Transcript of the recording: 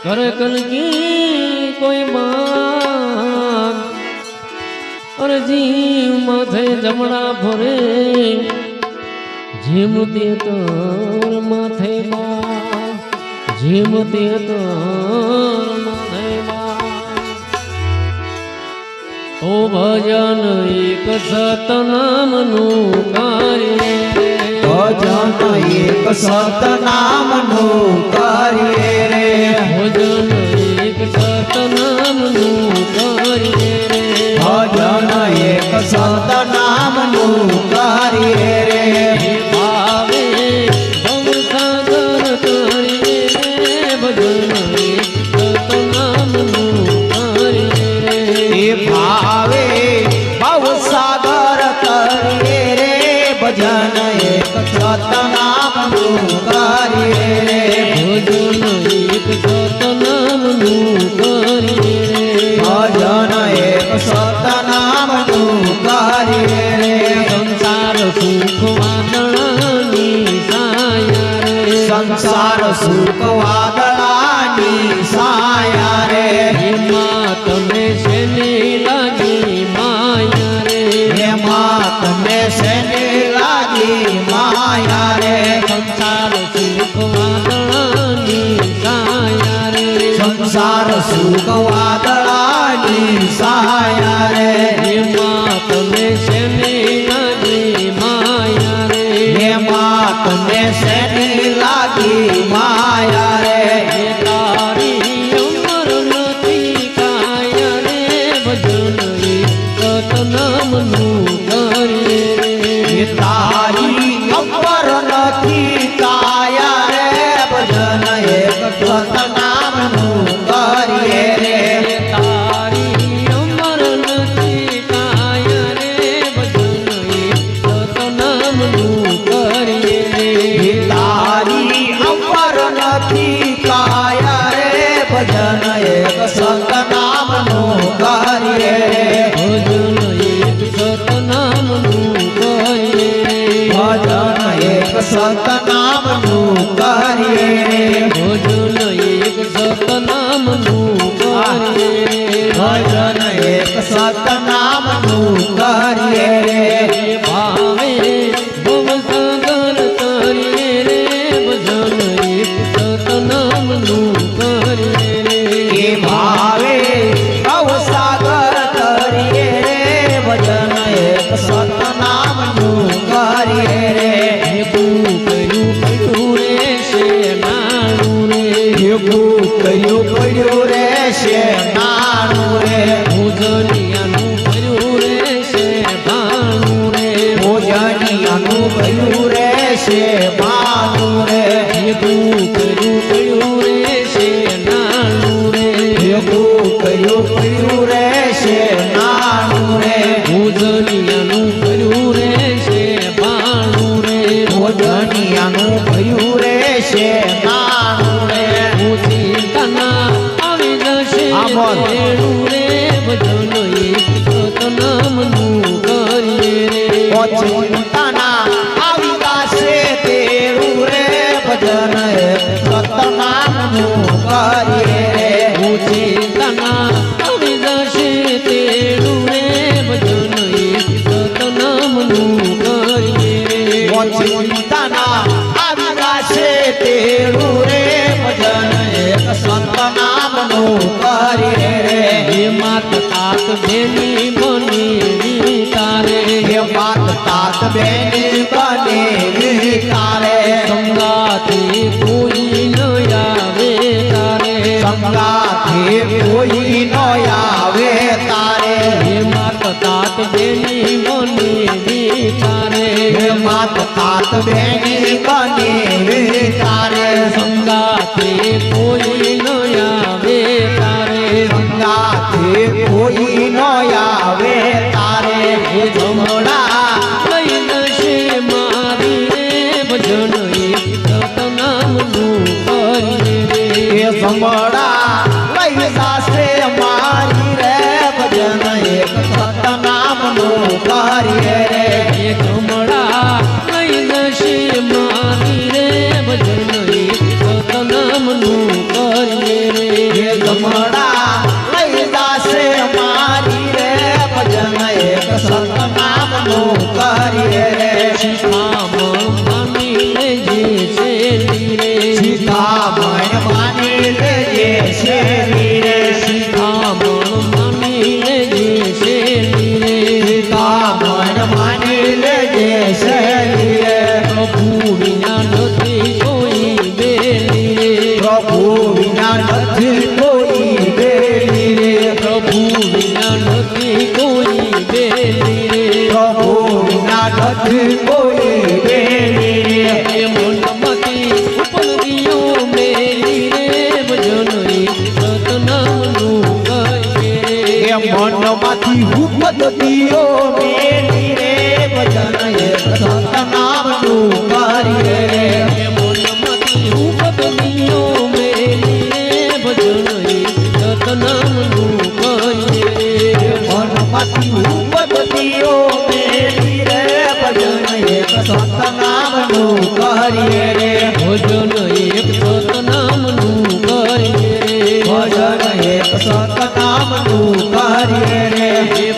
कर कनकी कोई मान और जीव माथे जमड़ा भरे झीमती तोर माथे बार झीमती तोर माथे बार तो भजन एक सतनामनु कार्य भजन एक सतनामनु कार्य रे भजन एक सतनामनु कार्य रे भजन एक सतनामनु कार्य रे भावे भवसागर कार्य रे भजन एक सतनामनु कार्य रे भावे भवसागर कार्य रे भजन एक सतनामनु कार्य रे भजन एक सतनामनु कार्य रे भजन एक सतनामनु कार्य रे संसार सुख वादळानी साया रे संसार सुख वादळानी साया रे मात में सेने लागी माया रे मात में सेने लागी माया रे संसार सुख वादळानी साया रे संसार सुख वादळानी साया रे मात में सेने लागी माया रे मात में सेने लागी माया रे तारी अमर नथी काया रे भजन सतनामनु कार्य रे तारी अमर नथी काया रे भजन एक सतनामनु कार्य रे तारी अमर नथी काया रे भजन सतनामनु कार्य रे तारी अमर नथी काया रे भजन एक सतनामनु कार्य रे भजन एक सतनामनु कार्य रे भजन एक सतनामनु कार्य रे भजन एक सतनामनु कार्य रे भजन एक सतनामनु कार्य रे भावे भवसागर कार्य रे भजन एक सतनामनु कार्य रे भावे भवसागर कार्य रे भजन एक सतनामनु कार्य रे કર્યું પડ્યું રે છે નાનું રે ભોજનિયાનું કર્યું રે છે ભાણું રે ભોજનિયાનું કર્યું રે છે ભાનું રે ભેગું કર્યું પડ્યું રે છે નાનું રે ભેગું કર્યું પડ્યું રે છે નાનું રે ભોજનિયાનું કર્યું રે છે ભાણું રે ભોજનિયાનું કર્યું રે છે નાનું રે ચિંતાના આવી જશે તેડું રે ભજન એક સતનામનું કરીએ રે ચિંતાના આવી જશે તેડું રે ભજન એક સતનામનું કરીએ રે ચિંતાના આવી જશે તેડું રે ભજન એક સતનામનું કરીએ રે ચિંતાના આવી જશે તેડું રે ભજન એક સતનામનું કરીએ રે હે માત તાત બેની બની તારે હે માત તાત બેની બનેલી તારે સંગાથે કોઈ ન આવે તારે સંગાથે કોઈ ન આવે તારે હે માત તાત બેની બનેલી તારે હે માત તાત બેની બનેલી તારે સંગાથે કોઈ ન આવે તારે સંગાથે કોઈ ન આવે તારે હે જમણા લઈ જશે મારી રે ભજન એક સતનામનું કરીએ રે એ સમડા લઈ જાશે મારી રે ભજન એક સતનામનું કરીએ રે એ કમળા લઈ જશે મારી રે ભજન એક સતનામનું કરીએ રે જમડા લઈ જાશે મારી રે ભજન એક સતનામનું કરીએ રે શિખામણ માની લેજે શેલી રે શિખામણ માની લેજે શેલી રે શિખામણ માની લેજે શેલી રે શિખામણ માની લેજે શેલી રે પ્રભુ વિના નથી કોઈ બેલી રે પ્રભુ વિના નથી કોઈ બેલી રે પ્રભુ વિના નથી કોઈ બેલી રે પ્રભુ વિના નથી કોઈ બેલી રે એ મનમાંથી ઉપલબ્ધિઓ મેલી રે ભજન એક સતનામનું કરીએ એ મનમાંથી ઉપદતીઓ મેલી રે ભજન એક સતનામનું કરીએ રે એ મનમાંથી ઉપલબ્ધિઓ મેલી રે ભજન એક સતનામનું કરીએ મનમાંથી ઉપદતીઓ મેલી રે ભજન એક સતનામનું કરીએ રે ભજન એક સતનામનું કરીએ રે ભજન એક સતનામનું કરીએ રે એ